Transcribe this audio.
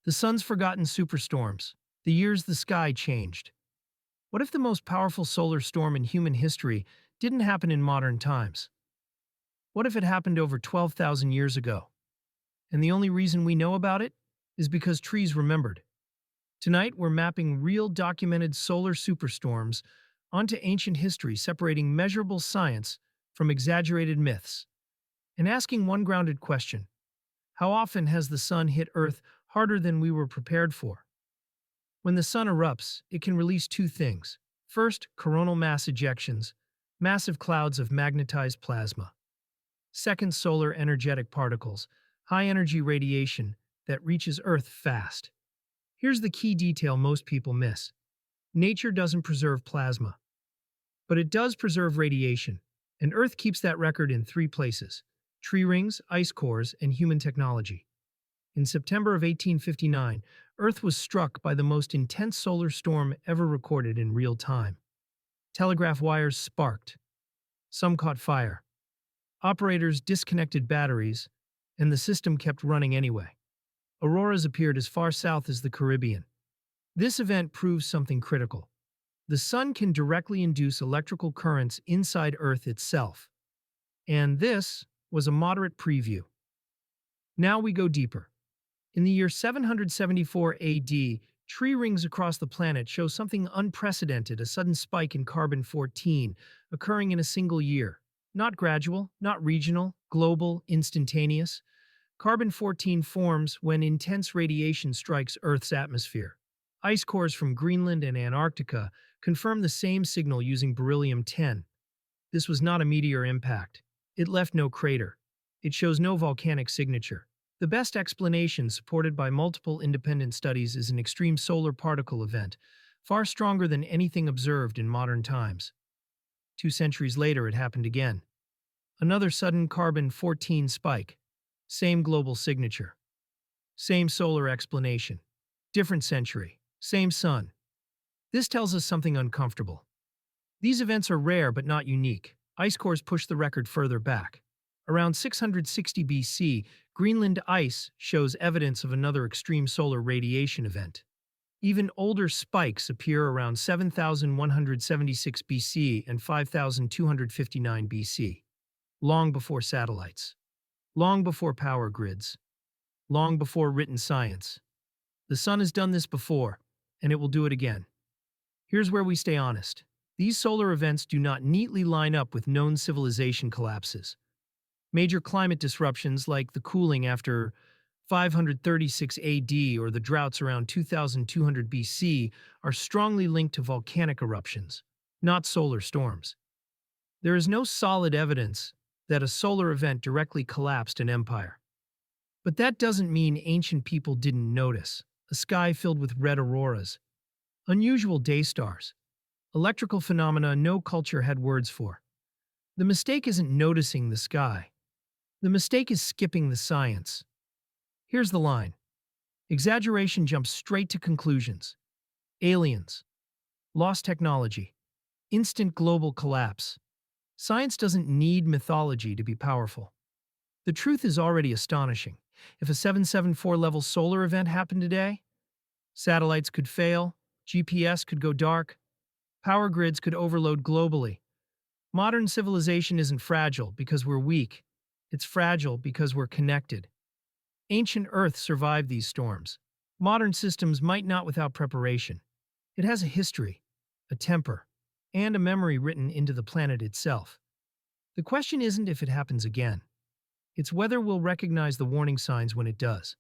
The sun's forgotten superstorms, the years the sky changed. What if the most powerful solar storm in human history didn't happen in modern times? What if it happened over 12,000 years ago? And the only reason we know about it is because trees remembered. Tonight, we're mapping real documented solar superstorms onto ancient history, separating measurable science from exaggerated myths, and asking one grounded question: how often has the sun hit Earth harder than we were prepared for? When the sun erupts, it can release two things. First, coronal mass ejections, massive clouds of magnetized plasma. Second, solar energetic particles, high-energy radiation that reaches Earth fast. Here's the key detail most people miss. Nature doesn't preserve plasma, but it does preserve radiation, and Earth keeps that record in three places: tree rings, ice cores, and human technology. In September of 1859, Earth was struck by the most intense solar storm ever recorded in real time. Telegraph wires sparked. Some caught fire. Operators disconnected batteries, and the system kept running anyway. Auroras appeared as far south as the Caribbean. This event proves something critical. The sun can directly induce electrical currents inside Earth itself. And this was a moderate preview. Now we go deeper. In the year 774 AD, tree rings across the planet show something unprecedented: a sudden spike in carbon-14 occurring in a single year. Not gradual, not regional, global, instantaneous. Carbon-14 forms when intense radiation strikes Earth's atmosphere. Ice cores from Greenland and Antarctica confirm the same signal using beryllium-10. This was not a meteor impact. It left no crater. It shows no volcanic signature. The best explanation, supported by multiple independent studies, is an extreme solar particle event, far stronger than anything observed in modern times. 2 centuries later, it happened again. Another sudden carbon-14 spike. Same global signature. Same solar explanation. Different century. Same sun. This tells us something uncomfortable. These events are rare but not unique. Ice cores push the record further back. Around 660 BC, Greenland ice shows evidence of another extreme solar radiation event. Even older spikes appear around 7,176 BC and 5,259 BC. Long before satellites. Long before power grids. Long before written science. The sun has done this before, and it will do it again. Here's where we stay honest. These solar events do not neatly line up with known civilization collapses. Major climate disruptions like the cooling after 536 AD or the droughts around 2200 BC are strongly linked to volcanic eruptions, not solar storms. There is no solid evidence that a solar event directly collapsed an empire. But that doesn't mean ancient people didn't notice a sky filled with red auroras, unusual day stars, electrical phenomena no culture had words for. The mistake isn't noticing the sky. The mistake is skipping the science. Here's the line. Exaggeration jumps straight to conclusions. Aliens. Lost technology. Instant global collapse. Science doesn't need mythology to be powerful. The truth is already astonishing. If a 774-level solar event happened today, satellites could fail, GPS could go dark, power grids could overload globally. Modern civilization isn't fragile because we're weak. It's fragile because we're connected. Ancient Earth survived these storms. Modern systems might not without preparation. It has a history, a temper, and a memory written into the planet itself. The question isn't if it happens again. It's whether we'll recognize the warning signs when it does.